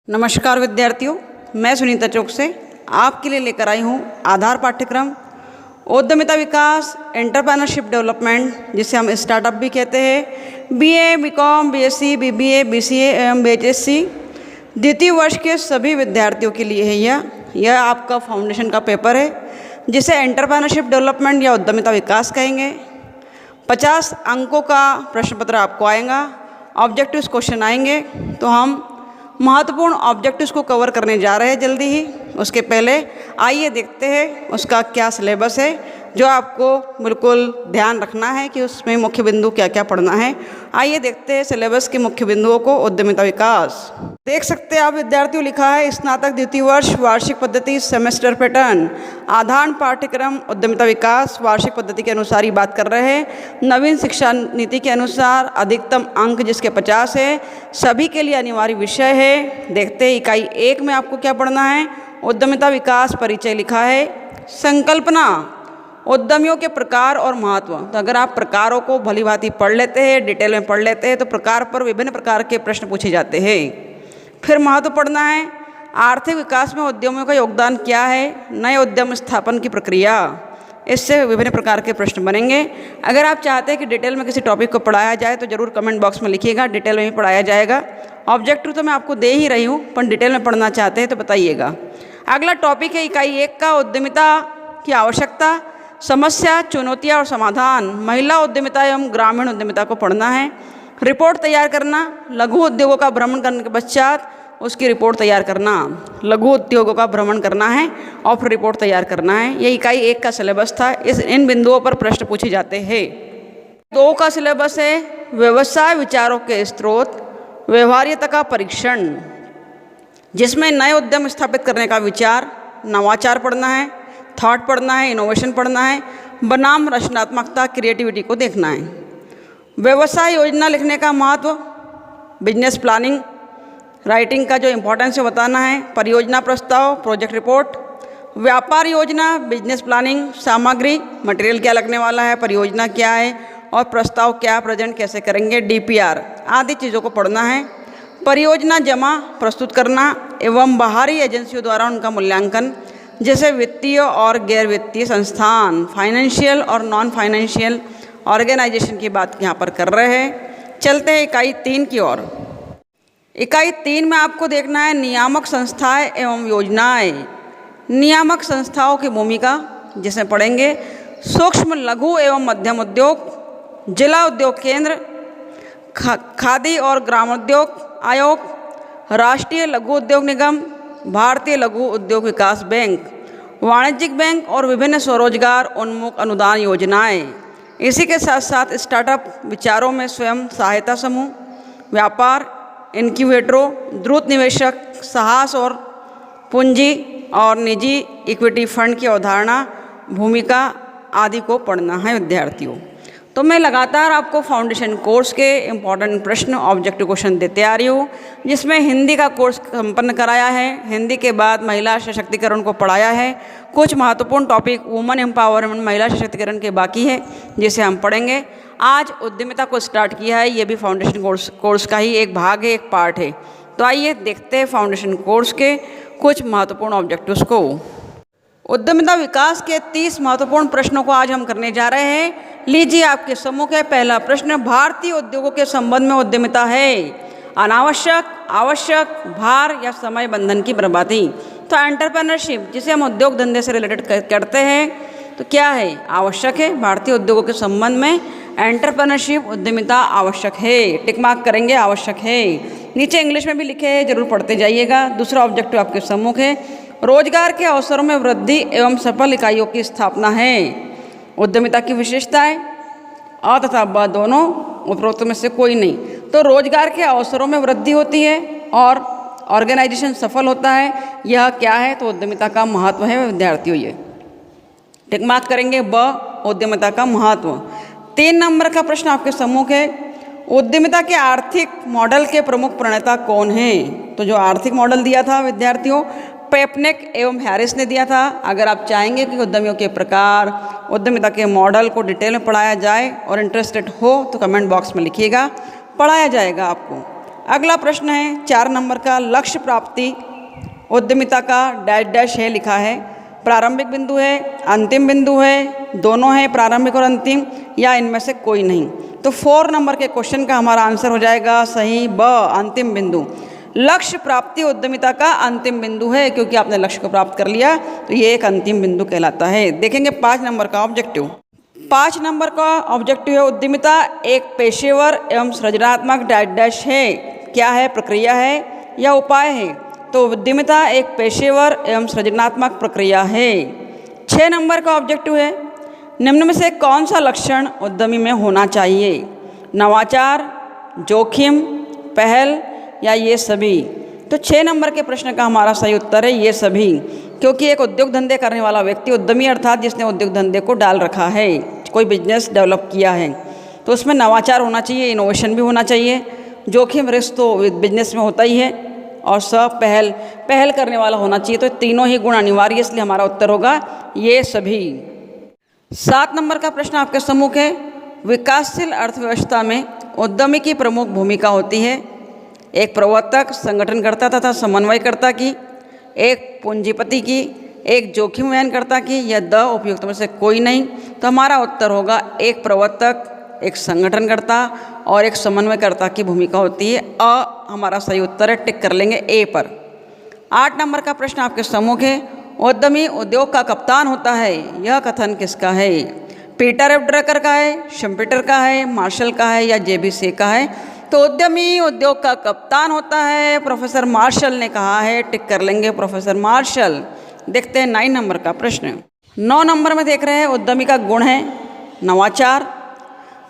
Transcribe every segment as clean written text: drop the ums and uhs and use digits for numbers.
नमस्कार विद्यार्थियों, मैं सुनीता चौक से आपके लिए लेकर आई हूँ आधार पाठ्यक्रम उद्यमिता विकास एंटरप्रेन्योरशिप डेवलपमेंट, जिसे हम स्टार्टअप भी कहते हैं। BA, BCom, BSc, BBA, BCA एवं बीएचएससी द्वितीय वर्ष के सभी विद्यार्थियों के लिए है। यह आपका फाउंडेशन का पेपर है, जिसे एंटरप्रेन्योरशिप डेवलपमेंट या उद्यमिता विकास कहेंगे। 50 अंकों का प्रश्न पत्र आपको आएगा, ऑब्जेक्टिव्स क्वेश्चन आएंगे। तो हम महत्वपूर्ण ऑब्जेक्टिव्स को कवर करने जा रहे हैं जल्दी ही। उसके पहले आइए देखते हैं उसका क्या सिलेबस है, जो आपको बिल्कुल ध्यान रखना है कि उसमें मुख्य बिंदु क्या क्या पढ़ना है। आइए देखते हैं सिलेबस के मुख्य बिंदुओं को। उद्यमिता विकास देख सकते हैं आप विद्यार्थियों, लिखा है स्नातक द्वितीय वर्ष वार्षिक पद्धति सेमेस्टर पैटर्न आधार पाठ्यक्रम उद्यमिता विकास वार्षिक पद्धति के अनुसार ही बात कर रहे हैं। नवीन शिक्षा नीति के अनुसार अधिकतम अंक जिसके 50 है, सभी के लिए अनिवार्य विषय है। देखते हैं इकाई 1 में आपको क्या पढ़ना है। उद्यमिता विकास परिचय लिखा है। संकल्पना, उद्यमियों के प्रकार और महत्व। तो अगर आप प्रकारों को भली भांति पढ़ लेते हैं, डिटेल में पढ़ लेते हैं, तो प्रकार पर विभिन्न प्रकार के प्रश्न पूछे जाते हैं। फिर महत्व पढ़ना है। आर्थिक विकास में उद्यमियों का योगदान क्या है, नए उद्यम स्थापन की प्रक्रिया, इससे विभिन्न प्रकार के प्रश्न बनेंगे। अगर आप चाहते हैं कि डिटेल में किसी टॉपिक को पढ़ाया जाए तो ज़रूर कमेंट बॉक्स में लिखिएगा, डिटेल में भी पढ़ाया जाएगा। ऑब्जेक्टिव तो मैं आपको दे ही रही हूँ, पर डिटेल में पढ़ना चाहते हैं तो बताइएगा। अगला टॉपिक है इकाई 1 का उद्यमिता की आवश्यकता, समस्या, चुनौतियाँ और समाधान। महिला उद्यमिता एवं ग्रामीण उद्यमिता को पढ़ना है। रिपोर्ट तैयार करना, लघु उद्योगों का भ्रमण करने के पश्चात उसकी रिपोर्ट तैयार करना। लघु उद्योगों का भ्रमण करना है और फिर रिपोर्ट तैयार करना है। ये इकाई 1 का सिलेबस था। इन बिंदुओं पर प्रश्न पूछे जाते हैं। 2 का सिलेबस है व्यवसाय विचारों के स्रोत, व्यवहार्यता का परीक्षण, जिसमें नए उद्यम स्थापित करने का विचार, नवाचार पढ़ना है, थॉट पढ़ना है, इनोवेशन पढ़ना है, बनाम रचनात्मकता क्रिएटिविटी को देखना है। व्यवसाय योजना लिखने का महत्व, बिजनेस प्लानिंग राइटिंग का जो इम्पोर्टेंस है बताना है। परियोजना प्रस्ताव, प्रोजेक्ट रिपोर्ट, व्यापार योजना, बिजनेस प्लानिंग, सामग्री मटेरियल क्या लगने वाला है, परियोजना क्या है और प्रस्ताव क्या प्रेजेंट कैसे करेंगे, डीपीआर आदि चीज़ों को पढ़ना है। परियोजना जमा प्रस्तुत करना एवं बाहरी एजेंसियों द्वारा उनका मूल्यांकन, जैसे वित्तीय और गैर वित्तीय संस्थान, फाइनेंशियल और नॉन फाइनेंशियल ऑर्गेनाइजेशन की बात यहाँ पर कर रहे हैं। चलते हैं इकाई 3 की ओर। इकाई 3 में आपको देखना है नियामक संस्थाएं एवं योजनाएं। नियामक संस्थाओं की भूमिका, जिसे पढ़ेंगे सूक्ष्म लघु एवं मध्यम उद्योग, जिला उद्योग केंद्र, खादी और ग्रामोद्योग आयोग, राष्ट्रीय लघु उद्योग निगम, भारतीय लघु उद्योग विकास बैंक, वाणिज्यिक बैंक और विभिन्न स्वरोजगार उन्मुख अनुदान योजनाएं। इसी के साथ साथ स्टार्टअप विचारों में स्वयं सहायता समूह, व्यापार इनक्यूबेटरों, द्रुत निवेशक, साहस और पूंजी और निजी इक्विटी फंड की अवधारणा, भूमिका आदि को पढ़ना है विद्यार्थियों। तो मैं लगातार आपको फाउंडेशन कोर्स के इम्पॉर्टेंट प्रश्न, ऑब्जेक्टिव क्वेश्चन देते आ रही हूँ, जिसमें हिंदी का कोर्स संपन्न कराया है। हिंदी के बाद महिला सशक्तिकरण को पढ़ाया है। कुछ महत्वपूर्ण टॉपिक वुमेन एम्पावरमेंट, महिला सशक्तिकरण के बाकी है, जिसे हम पढ़ेंगे। आज उद्यमिता को स्टार्ट किया है, ये भी फाउंडेशन कोर्स का ही एक भाग है, एक पार्ट है। तो आइए देखते हैं फाउंडेशन कोर्स के कुछ महत्वपूर्ण ऑब्जेक्टिव्स को। उद्यमिता विकास के 30 महत्वपूर्ण प्रश्नों को आज हम करने जा रहे हैं। लीजिए आपके सम्मुख है पहला प्रश्न, भारतीय उद्योगों के संबंध में उद्यमिता है अनावश्यक, आवश्यक, भार या समय बंधन की बर्बादी। तो एंटरप्रेन्योरशिप, जिसे हम उद्योग धंधे से रिलेटेड करते हैं, तो क्या है, आवश्यक है। भारतीय उद्योगों के संबंध में एंटरप्रेन्योरशिप उद्यमिता आवश्यक है। टिक मार्क करेंगे, आवश्यक है। नीचे इंग्लिश में भी लिखे हैं, जरूर पढ़ते जाइएगा। दूसरा ऑब्जेक्टिव आपके सम्मुख है, रोजगार के अवसरों में वृद्धि एवं सफल इकाइयों की स्थापना है। उद्यमिता की विशेषताएं अ तथा ब दोनों, उपरोक्त में से कोई नहीं। तो रोजगार के अवसरों में वृद्धि होती है और ऑर्गेनाइजेशन सफल होता है, यह क्या है, तो उद्यमिता का महत्व है विद्यार्थियों। ये टिक मार्क करेंगे, ब उद्यमिता का महत्व। 3 नंबर का प्रश्न आपके सम्मुख है, उद्यमिता के आर्थिक मॉडल के प्रमुख प्रणेता कौन हैं। तो जो आर्थिक मॉडल दिया था विद्यार्थियों, पेपनेक एवं हैरिस ने दिया था। अगर आप चाहेंगे कि उद्यमियों के प्रकार, उद्यमिता के मॉडल को डिटेल में पढ़ाया जाए और इंटरेस्टेड हो तो कमेंट बॉक्स में लिखिएगा, पढ़ाया जाएगा आपको। अगला प्रश्न है 4 नंबर का, लक्ष्य प्राप्ति उद्यमिता का डैश डैश है लिखा है। प्रारंभिक बिंदु है, अंतिम बिंदु है, दोनों है प्रारंभिक और अंतिम, या इनमें से कोई नहीं। तो 4 नंबर के क्वेश्चन का हमारा आंसर हो जाएगा सही ब, अंतिम बिंदु। लक्ष्य प्राप्ति उद्यमिता का अंतिम बिंदु है, क्योंकि आपने लक्ष्य को प्राप्त कर लिया तो ये एक अंतिम बिंदु कहलाता है। देखेंगे 5 नंबर का ऑब्जेक्टिव। 5 नंबर का ऑब्जेक्टिव है, उद्यमिता एक पेशेवर एवं सृजनात्मक डैश डैश है। क्या है? प्रक्रिया है या उपाय है? तो उद्यमिता एक पेशेवर एवं सृजनात्मक प्रक्रिया है। 6 नंबर का ऑब्जेक्टिव है, निम्न में से कौन सा लक्षण उद्यमी में होना चाहिए? नवाचार, जोखिम, पहल या ये सभी? तो 6 नंबर के प्रश्न का हमारा सही उत्तर है ये सभी, क्योंकि एक उद्योग धंधे करने वाला व्यक्ति उद्यमी अर्थात जिसने उद्योग धंधे को डाल रखा है, कोई बिजनेस डेवलप किया है, तो उसमें नवाचार होना चाहिए, इनोवेशन भी होना चाहिए, जोखिम रिस्क तो बिजनेस में होता ही है, और पहल करने वाला होना चाहिए। तो तीनों ही गुण अनिवार्य, इसलिए हमारा उत्तर होगा ये सभी। 7 नंबर का प्रश्न आपके सम्मुख है, विकासशील अर्थव्यवस्था में उद्यमी की प्रमुख भूमिका होती है। एक प्रवर्तक, संगठनकर्ता तथा समन्वयकर्ता की, एक पूंजीपति की, एक जोखिम वहनकर्ता की, या द उपयुक्त में से कोई नहीं। तो हमारा उत्तर होगा एक प्रवर्तक, एक संगठनकर्ता और एक समन्वयकर्ता की भूमिका होती है। अ हमारा सही उत्तर है, टिक कर लेंगे ए पर। 8 नंबर का प्रश्न आपके सम्मुख है, उद्यमी उद्योग का कप्तान होता है, यह कथन किसका है? पीटर एफ ड्रकर का है, शम्पीटर का है, मार्शल का है या जेबीसी का है? तो उद्यमी उद्योग का कप्तान होता है, प्रोफेसर मार्शल ने कहा है, टिक कर लेंगे प्रोफेसर मार्शल। देखते हैं 9 नंबर का प्रश्न। 9 नंबर में देख रहे हैं, उद्यमी का गुण है नवाचार,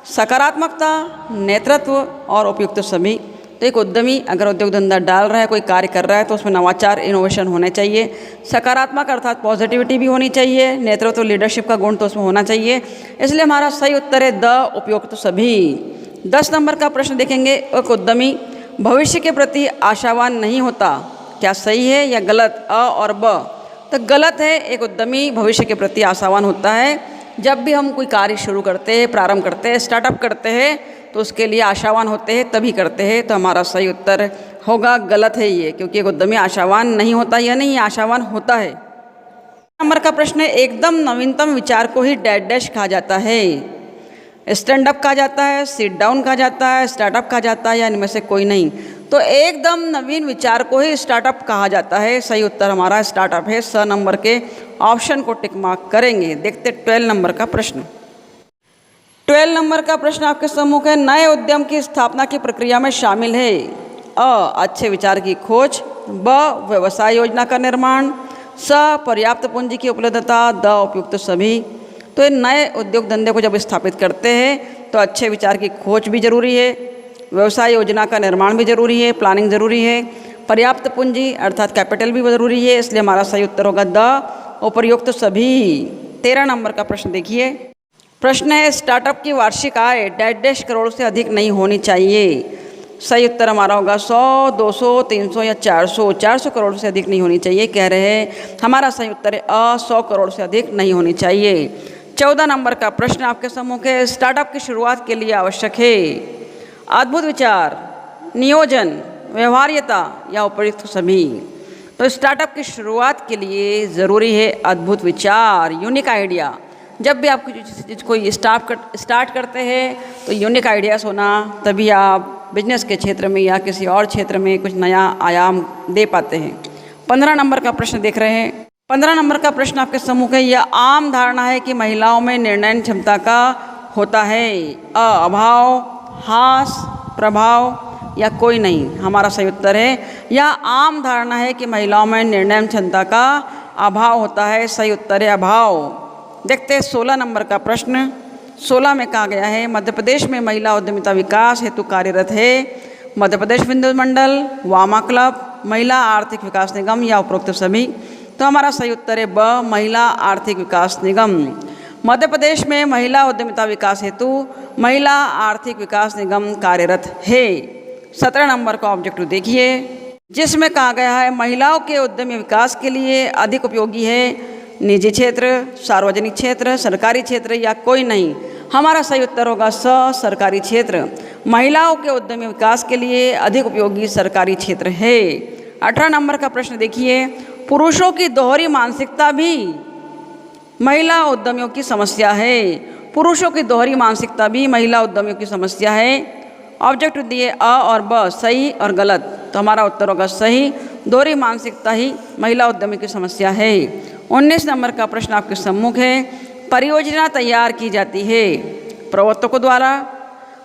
सकारात्मकता, नेतृत्व और उपयुक्त सभी। तो एक उद्यमी अगर उद्योग धंधा डाल रहा है, कोई कार्य कर रहा है, तो उसमें नवाचार, इनोवेशन होने चाहिए, सकारात्मक अर्थात पॉजिटिविटी भी होनी चाहिए, नेतृत्व लीडरशिप का गुण तो उसमें होना चाहिए। इसलिए हमारा सही उत्तर है द उपयुक्त सभी। 10 नंबर का प्रश्न देखेंगे, एक उद्यमी भविष्य के प्रति आशावान नहीं होता, क्या सही है या गलत? अ और ब? तो गलत है, एक उद्यमी भविष्य के प्रति आशावान होता है। जब भी हम कोई कार्य शुरू करते हैं, प्रारंभ करते हैं, स्टार्टअप करते हैं, तो उसके लिए आशावान होते हैं, तभी करते हैं। तो हमारा सही उत्तर होगा गलत है ये, क्योंकि एक उद्यमी आशावान नहीं होता, या नहीं आशावान होता है। नंबर का प्रश्न है, एकदम नवीनतम विचार को ही डैश डैश कहा जाता है। स्टैंड अप कहा जाता है, सिट डाउन कहा जाता है, स्टार्टअप कहा जाता है, या इनमें से कोई नहीं। तो एकदम नवीन विचार को ही स्टार्टअप कहा जाता है। सही उत्तर हमारा स्टार्टअप है। 6 नंबर के ऑप्शन को टिक मार्क करेंगे। देखते 12 नंबर का प्रश्न। 12 नंबर का प्रश्न आपके सम्मुख है, नए उद्यम की स्थापना की प्रक्रिया में शामिल है। अ अच्छे विचार की खोज, ब व्यवसाय योजना का निर्माण, स पर्याप्त पूंजी की उपलब्धता, द उपयुक्त सभी। तो ये नए उद्योग धंधे को जब स्थापित करते हैं तो अच्छे विचार की खोज भी जरूरी है, व्यवसाय योजना का निर्माण भी जरूरी है, प्लानिंग जरूरी है, पर्याप्त पूंजी अर्थात कैपिटल भी जरूरी है। इसलिए हमारा सही उत्तर होगा द उपयुक्त सभी। 13 नंबर का प्रश्न देखिए। प्रश्न है, स्टार्टअप की वार्षिक आय डैश डैश करोड़ से अधिक नहीं होनी चाहिए। सही उत्तर हमारा होगा 100, 200, 300 या 400। 400 करोड़ से अधिक नहीं होनी चाहिए कह रहे हैं। हमारा सही उत्तर है अ 100 करोड़ से अधिक नहीं होनी चाहिए। 14 नंबर का प्रश्न आपके सम्मुख है, स्टार्टअप की शुरुआत के लिए आवश्यक है अद्भुत विचार, नियोजन, व्यवहार्यता या उपयुक्त सभी। तो स्टार्टअप की शुरुआत के लिए ज़रूरी है अद्भुत विचार, यूनिक आइडिया। जब भी आप कोई स्टार्ट करते हैं तो यूनिक आइडियाज़ होना, तभी आप बिजनेस के क्षेत्र में या किसी और क्षेत्र में कुछ नया आयाम दे पाते हैं। 15 नंबर का प्रश्न देख रहे हैं। 15 नंबर का प्रश्न आपके सम्मुख है, यह आम धारणा है कि महिलाओं में निर्णय क्षमता का होता है। अभाव, हास, प्रभाव या कोई नहीं। हमारा सही उत्तर है यह आम धारणा है कि महिलाओं में निर्णय क्षमता का अभाव होता है। सही उत्तर है अभाव। देखते हैं 16 नंबर का प्रश्न। 16 में कहा गया है, मध्य प्रदेश में महिला उद्यमिता विकास हेतु कार्यरत है मध्य प्रदेश विद्युत मंडल, वामा क्लब, महिला आर्थिक विकास निगम या उपरोक्त सभी। तो हमारा सही उत्तर है ब महिला आर्थिक विकास निगम। मध्य प्रदेश में महिला उद्यमिता विकास हेतु महिला आर्थिक विकास निगम कार्यरत है। 17 नंबर का ऑब्जेक्टिव देखिए, जिसमें कहा गया है महिलाओं के उद्यमी विकास के लिए अधिक उपयोगी है निजी क्षेत्र, सार्वजनिक क्षेत्र, सरकारी क्षेत्र या कोई नहीं। हमारा सही उत्तर होगा स सरकारी क्षेत्र। महिलाओं के उद्यमी विकास के लिए अधिक उपयोगी सरकारी क्षेत्र है। 18 नंबर का प्रश्न देखिए, पुरुषों की दोहरी मानसिकता भी महिला उद्यमियों की समस्या है। पुरुषों की दोहरी मानसिकता भी महिला उद्यमियों की समस्या है। ऑब्जेक्टिव दिए अ और ब, सही और गलत, तो हमारा उत्तर होगा सही। दोहरी मानसिकता ही महिला उद्यमी की समस्या है। 19 नंबर का प्रश्न आपके सम्मुख है, परियोजना तैयार की जाती है प्रवर्तकों को द्वारा,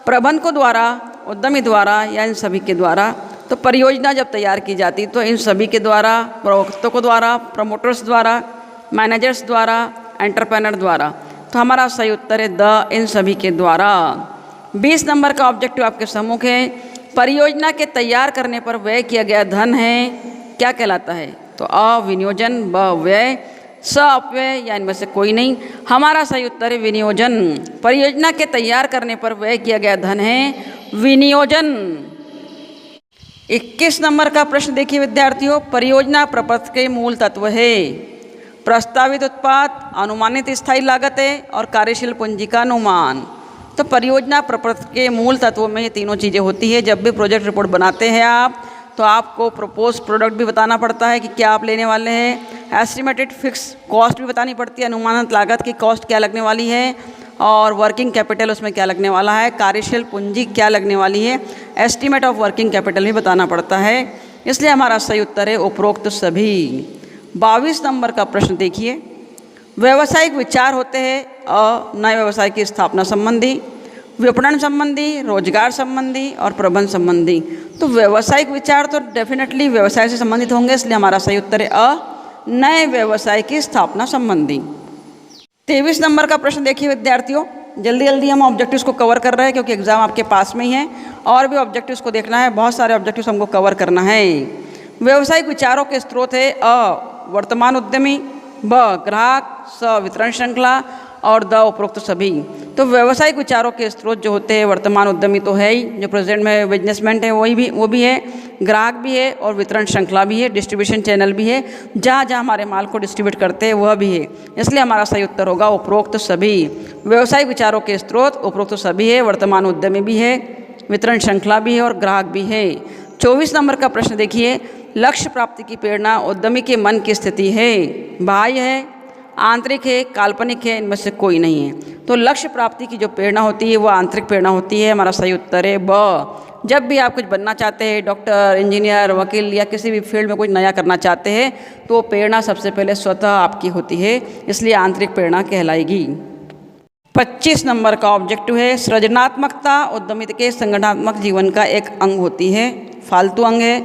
प्रबंधक को द्वारा, उद्यमी द्वारा या इन सभी के द्वारा। तो परियोजना जब तैयार की जाती तो इन सभी के द्वारा, प्रवर्तकों द्वारा, प्रमोटर्स द्वारा, मैनेजर्स द्वारा, एंटरप्रेन्योर द्वारा। तो हमारा सही उत्तर है द, इन सभी के द्वारा। 20 नंबर का ऑब्जेक्टिव आपके सम्मुख है, परियोजना के तैयार करने पर व्यय किया गया धन है क्या कहलाता है? तो अ विनियोजन, ब व्यय, स अपव्यय या इनमें से कोई नहीं। हमारा सही उत्तर है विनियोजन। परियोजना के तैयार करने पर व्यय किया गया धन है विनियोजन। 21 नंबर का प्रश्न देखिए विद्यार्थियों, परियोजना प्रपत्र के मूल तत्व है प्रस्तावित उत्पाद, अनुमानित स्थायी लागत है और कार्यशील पूंजी का अनुमान। तो परियोजना प्रपत्र के मूल तत्वों में ये तीनों चीज़ें होती है। जब भी प्रोजेक्ट रिपोर्ट बनाते हैं आप, तो आपको प्रपोज प्रोडक्ट भी बताना पड़ता है कि क्या आप लेने वाले हैं, एस्टिमेटेड फिक्स कॉस्ट भी बतानी पड़ती है, अनुमानित लागत की कॉस्ट क्या लगने वाली है, और वर्किंग कैपिटल उसमें क्या लगने वाला है, कार्यशील पूंजी क्या लगने वाली है, एस्टिमेट ऑफ वर्किंग कैपिटल भी बताना पड़ता है। इसलिए हमारा सही उत्तर है उपरोक्त सभी। 22 नंबर का प्रश्न देखिए, व्यावसायिक विचार होते हैं नए व्यवसाय की स्थापना संबंधी, विपणन संबंधी, रोजगार संबंधी और प्रबंध संबंधी। तो व्यावसायिक विचार तो डेफिनेटली व्यवसाय से संबंधित होंगे, इसलिए हमारा सही उत्तर है अ, नए व्यवसाय की स्थापना संबंधी। 23 नंबर का प्रश्न देखिए विद्यार्थियों, जल्दी जल्दी हम ऑब्जेक्टिव्स को कवर कर रहे हैं क्योंकि एग्जाम आपके पास में ही है और भी ऑब्जेक्टिव्स को देखना है, बहुत सारे ऑब्जेक्टिव्स हमको कवर करना है। व्यावसायिक विचारों के स्रोत है अ वर्तमान उद्यमी, ब ग्राहक, स वितरण श्रृंखला और द उपरोक्त सभी। तो व्यावसायिक विचारों के स्रोत जो होते हैं वर्तमान उद्यमी तो है ही, जो प्रेजेंट में बिजनेसमैन है वो भी है, ग्राहक भी है और वितरण श्रृंखला भी है, डिस्ट्रीब्यूशन चैनल भी है, जहाँ जहाँ हमारे माल को डिस्ट्रीब्यूट करते हैं वह भी है। इसलिए हमारा सही उत्तर होगा उपरोक्त सभी। व्यावसायिक विचारों के स्रोत उपरोक्त सभी है, वर्तमान उद्यमी भी है, वितरण श्रृंखला भी है और ग्राहक भी है। 24 नंबर का प्रश्न देखिए, लक्ष्य प्राप्ति की प्रेरणा उद्यमी के मन की स्थिति है, बाह्य है, आंतरिक है, काल्पनिक है, इनमें से कोई नहीं है। तो लक्ष्य प्राप्ति की जो प्रेरणा होती है वो आंतरिक प्रेरणा होती है। हमारा सही उत्तर है ब। जब भी आप कुछ बनना चाहते हैं, डॉक्टर, इंजीनियर, वकील या किसी भी फील्ड में कुछ नया करना चाहते हैं, तो प्रेरणा सबसे पहले स्वतः आपकी होती है, इसलिए आंतरिक प्रेरणा कहलाएगी। 25 नंबर का ऑब्जेक्टिव है, सृजनात्मकता उद्यमिता के संगठनात्मक जीवन का एक अंग होती है, फालतू अंग है,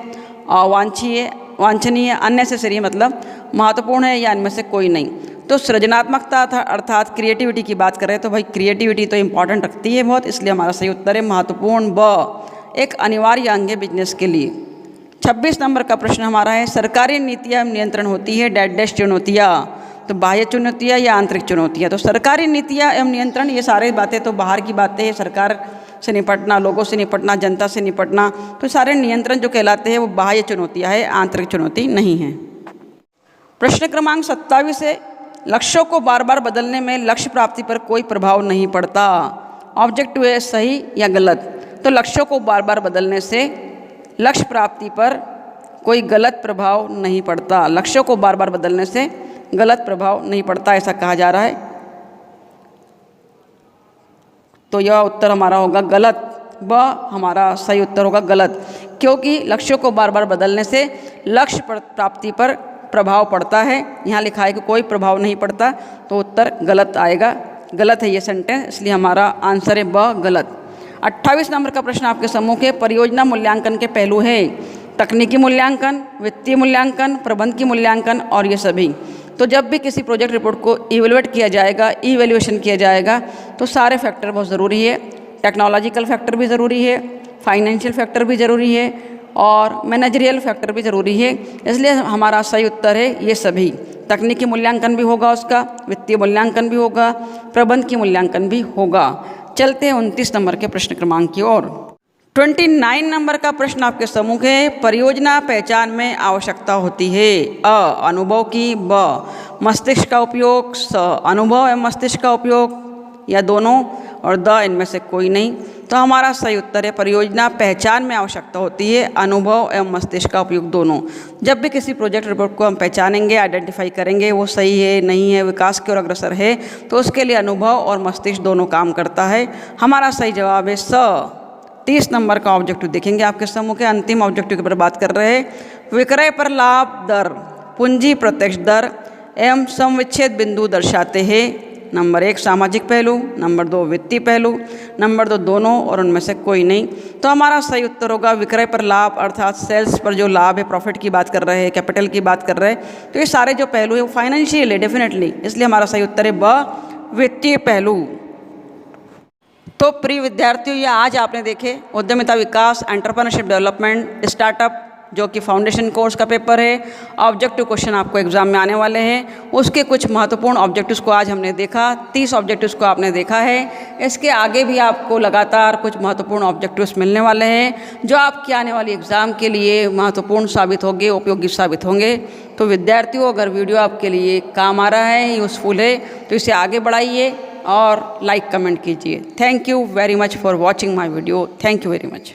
अवांछनीय, वांछनीय, अननेसेसरी मतलब महत्वपूर्ण है या इनमें से कोई नहीं। तो सृजनात्मकता अर्थात क्रिएटिविटी की बात करें तो भाई क्रिएटिविटी तो इम्पॉर्टेंट रखती है बहुत, इसलिए हमारा सही उत्तर है महत्वपूर्ण, ब एक अनिवार्य अंग है बिजनेस के लिए। 26 नंबर का प्रश्न हमारा है, सरकारी नीतियाँ एवं नियंत्रण होती है डैश चुनौतियाँ। तो बाह्य चुनौतियाँ या आंतरिक चुनौतियाँ। तो सरकारी नीतियाँ एवं नियंत्रण ये सारे बातें तो बाहर की बातें हैं, सरकार से निपटना, लोगों से निपटना, जनता से निपटना, तो सारे नियंत्रण जो कहलाते हैं वो बाह्य चुनौतियाँ है, आंतरिक चुनौती नहीं है। प्रश्न क्रमांक 27 है, लक्ष्यों को बार बार बदलने में लक्ष्य प्राप्ति पर कोई प्रभाव नहीं पड़ता। ऑब्जेक्टिव है सही या गलत। तो लक्ष्यों को बार बार बदलने से लक्ष्य प्राप्ति पर कोई गलत प्रभाव नहीं पड़ता। लक्ष्यों को बार बार बदलने से गलत प्रभाव नहीं पड़ता, ऐसा कहा जा रहा है। तो यह उत्तर हमारा होगा गलत, ब हमारा सही उत्तर होगा गलत, क्योंकि लक्ष्यों को बार बार बदलने से लक्ष्य प्राप्ति पर प्रभाव पड़ता है। यहाँ लिखा है कि कोई प्रभाव नहीं पड़ता, तो उत्तर गलत आएगा, गलत है ये सेंटेंस, इसलिए हमारा आंसर है ब गलत। 28 नंबर का प्रश्न आपके सम्मुख है, परियोजना मूल्यांकन के पहलू है तकनीकी मूल्यांकन, वित्तीय मूल्यांकन, प्रबंध की मूल्यांकन और ये सभी। तो जब भी किसी प्रोजेक्ट रिपोर्ट को इवेलुएट किया जाएगा, इवेल्युएशन किया जाएगा, तो सारे फैक्टर बहुत ज़रूरी है। टेक्नोलॉजिकल फैक्टर भी ज़रूरी है, फाइनेंशियल फैक्टर भी ज़रूरी है और मैनेजरियल फैक्टर भी ज़रूरी है। इसलिए हमारा सही उत्तर है ये सभी। तकनीकी मूल्यांकन भी होगा उसका, वित्तीय मूल्यांकन भी होगा, प्रबंध की मूल्यांकन भी होगा। चलते हैं 29 नंबर के प्रश्न क्रमांक की ओर। 29 नंबर का प्रश्न आपके सम्मुख है, परियोजना पहचान में आवश्यकता होती है अ अनुभव की, ब मस्तिष्क का उपयोग, स अनुभव एवं मस्तिष्क का उपयोग या दोनों, और द इनमें से कोई नहीं। तो हमारा सही उत्तर है परियोजना पहचान में आवश्यकता होती है अनुभव एवं मस्तिष्क का उपयोग दोनों। जब भी किसी प्रोजेक्ट रिपोर्ट को हम पहचानेंगे, आइडेंटिफाई करेंगे वो सही है नहीं है, विकास की ओर अग्रसर है, तो उसके लिए अनुभव और मस्तिष्क दोनों काम करता है। हमारा सही जवाब है स। 30 नंबर का ऑब्जेक्टिव देखेंगे आपके समूह के अंतिम ऑब्जेक्टिव के ऊपर बात कर रहे हैं। विक्रय पर लाभ दर, पूंजी प्रत्यक्ष दर एवं समविच्छेद बिंदु दर्शाते हैं। नंबर 1 सामाजिक पहलू, नंबर 2 वित्तीय पहलू, नंबर 2 दोनों और उनमें से कोई नहीं। तो हमारा सही उत्तर होगा विक्रय पर लाभ, अर्थात सेल्स पर जो लाभ है, प्रॉफिट की बात कर रहे हैं, कैपिटल की बात कर रहे हैं। तो ये सारे जो पहलू है वो फाइनेंशियल है डेफिनेटली, इसलिए हमारा सही उत्तर है ब वित्तीय पहलू। तो प्रिय विद्यार्थियों, ये आज आपने देखे उद्यमिता विकास, एंटरप्रेन्योरशिप डेवलपमेंट, स्टार्टअप जो कि फाउंडेशन कोर्स का पेपर है। ऑब्जेक्टिव क्वेश्चन आपको एग्जाम में आने वाले हैं, उसके कुछ महत्वपूर्ण ऑब्जेक्टिव्स को आज हमने देखा। 30 ऑब्जेक्टिव्स को आपने देखा है। इसके आगे भी आपको लगातार कुछ महत्वपूर्ण ऑब्जेक्टिव्स मिलने वाले हैं जो आपकी आने वाली एग्ज़ाम के लिए महत्वपूर्ण साबित होंगे, उपयोगी साबित होंगे। तो विद्यार्थियों, अगर वीडियो आपके लिए काम आ रहा है, यूज़फुल है, तो इसे आगे बढ़ाइए और लाइक कमेंट कीजिए। Thank you very much for watching my video. Thank you very much.